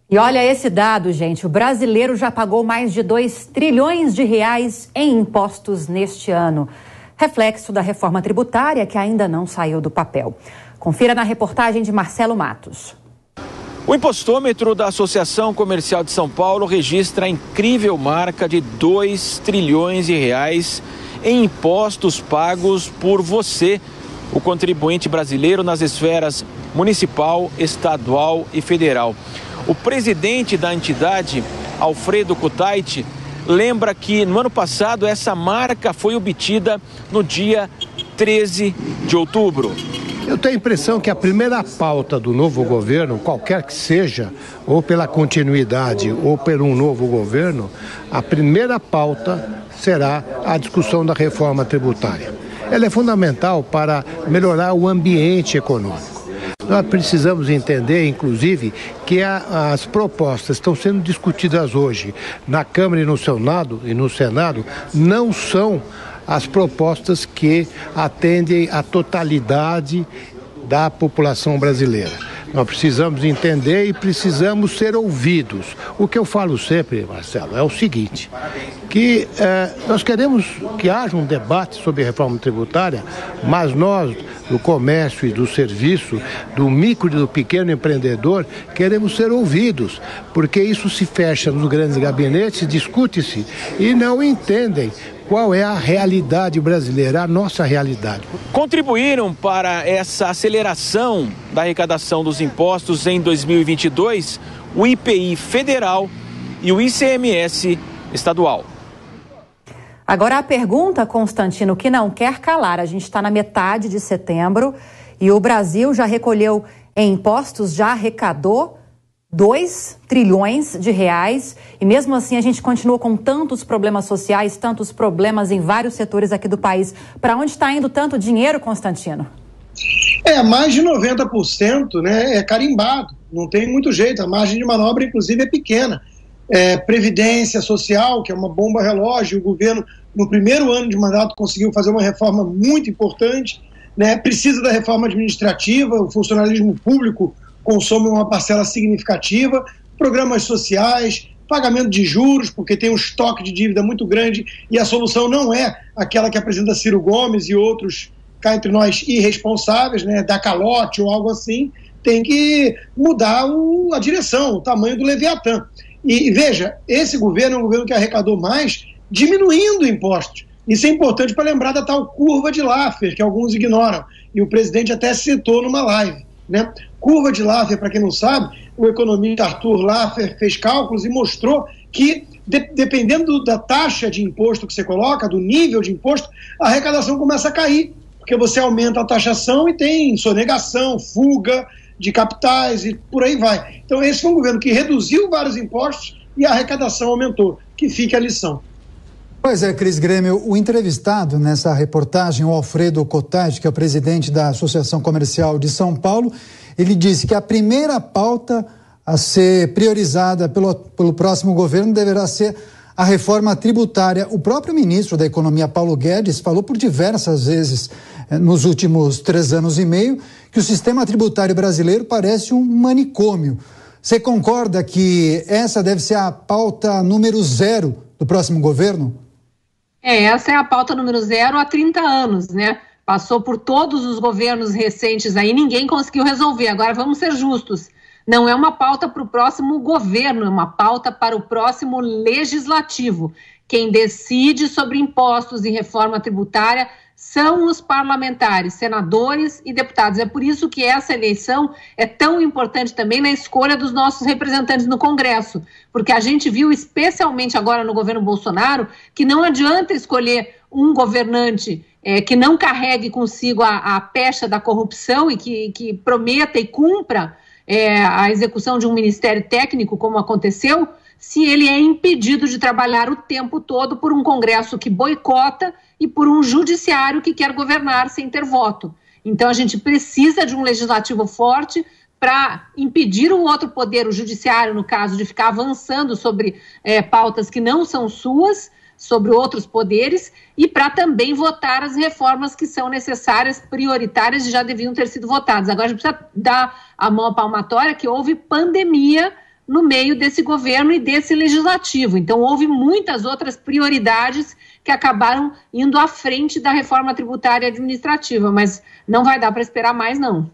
E olha esse dado, gente. O brasileiro já pagou mais de 2 trilhões de reais em impostos neste ano. Reflexo da reforma tributária que ainda não saiu do papel. Confira na reportagem de Marcelo Matos. O impostômetro da Associação Comercial de São Paulo registra a incrível marca de 2 trilhões de reais em impostos pagos por você, o contribuinte brasileiro, nas esferas municipal, estadual e federal. O presidente da entidade, Alfredo Kutait, lembra que no ano passado essa marca foi obtida no dia 13 de outubro. Eu tenho a impressão que a primeira pauta do novo governo, qualquer que seja, ou pela continuidade ou por um novo governo, a primeira pauta será a discussão da reforma tributária. Ela é fundamental para melhorar o ambiente econômico. Nós precisamos entender, inclusive, que as propostas que estão sendo discutidas hoje na Câmara e no Senado não são as propostas que atendem à totalidade da população brasileira. Nós precisamos entender e precisamos ser ouvidos. O que eu falo sempre, Marcelo, é o seguinte, que nós queremos que haja um debate sobre a reforma tributária, mas nós, do comércio e do serviço, do micro e do pequeno empreendedor, queremos ser ouvidos, porque isso se fecha nos grandes gabinetes, discute-se e não entendem qual é a realidade brasileira, a nossa realidade. Contribuíram para essa aceleração da arrecadação dos impostos em 2022 o IPI federal e o ICMS estadual. Agora a pergunta, Constantino, que não quer calar. A gente está na metade de setembro e o Brasil já recolheu em impostos, já arrecadou 2 trilhões de reais e mesmo assim a gente continua com tantos problemas sociais, tantos problemas em vários setores aqui do país. Para onde está indo tanto dinheiro, Constantino? Mais de 90%, né, é carimbado, não tem muito jeito, a margem de manobra inclusive é pequena. Previdência social, que é uma bomba relógio, o governo no primeiro ano de mandato conseguiu fazer uma reforma muito importante, né, precisa da reforma administrativa, o funcionalismo público consome uma parcela significativa, programas sociais, pagamento de juros, porque tem um estoque de dívida muito grande e a solução não é aquela que apresenta Ciro Gomes e outros, cá entre nós, irresponsáveis, né, dar calote ou algo assim, tem que mudar a direção, o tamanho do Leviatã. E veja, esse governo é um governo que arrecadou mais diminuindo impostos. Isso é importante para lembrar da tal curva de Laffer, que alguns ignoram, e o presidente até citou numa live, né? Curva de Laffer, para quem não sabe, o economista Arthur Laffer fez cálculos e mostrou que, dependendo da taxa de imposto que você coloca, do nível de imposto, a arrecadação começa a cair, porque você aumenta a taxação e tem sonegação, fuga de capitais e por aí vai. Então esse foi um governo que reduziu vários impostos e a arrecadação aumentou, que fica a lição. Pois é, Cris Grêmio, o entrevistado nessa reportagem, o Alfredo Kutait, que é o presidente da Associação Comercial de São Paulo, ele disse que a primeira pauta a ser priorizada pelo próximo governo deverá ser a reforma tributária. O próprio ministro da Economia, Paulo Guedes, falou por diversas vezes nos últimos 3 anos e meio que o sistema tributário brasileiro parece um manicômio. Você concorda que essa deve ser a pauta número 0 do próximo governo? Essa é a pauta número 0 há 30 anos, né? Passou por todos os governos recentes aí, ninguém conseguiu resolver. Agora vamos ser justos. Não é uma pauta para o próximo governo, é uma pauta para o próximo legislativo. Quem decide sobre impostos e reforma tributária são os parlamentares, senadores e deputados. É por isso que essa eleição é tão importante também na escolha dos nossos representantes no Congresso, porque a gente viu, especialmente agora no governo Bolsonaro, que não adianta escolher um governante que não carregue consigo a pecha da corrupção e que prometa e cumpra a execução de um ministério técnico, como aconteceu, se ele é impedido de trabalhar o tempo todo por um Congresso que boicota e por um judiciário que quer governar sem ter voto. Então a gente precisa de um legislativo forte para impedir o outro poder, o judiciário, no caso, de ficar avançando sobre pautas que não são suas, sobre outros poderes, e para também votar as reformas que são necessárias, prioritárias e já deviam ter sido votadas. Agora a gente precisa dar a mão à palmatória que houve pandemia no meio desse governo e desse legislativo. Então, houve muitas outras prioridades que acabaram indo à frente da reforma tributária administrativa, mas não vai dar para esperar mais, não.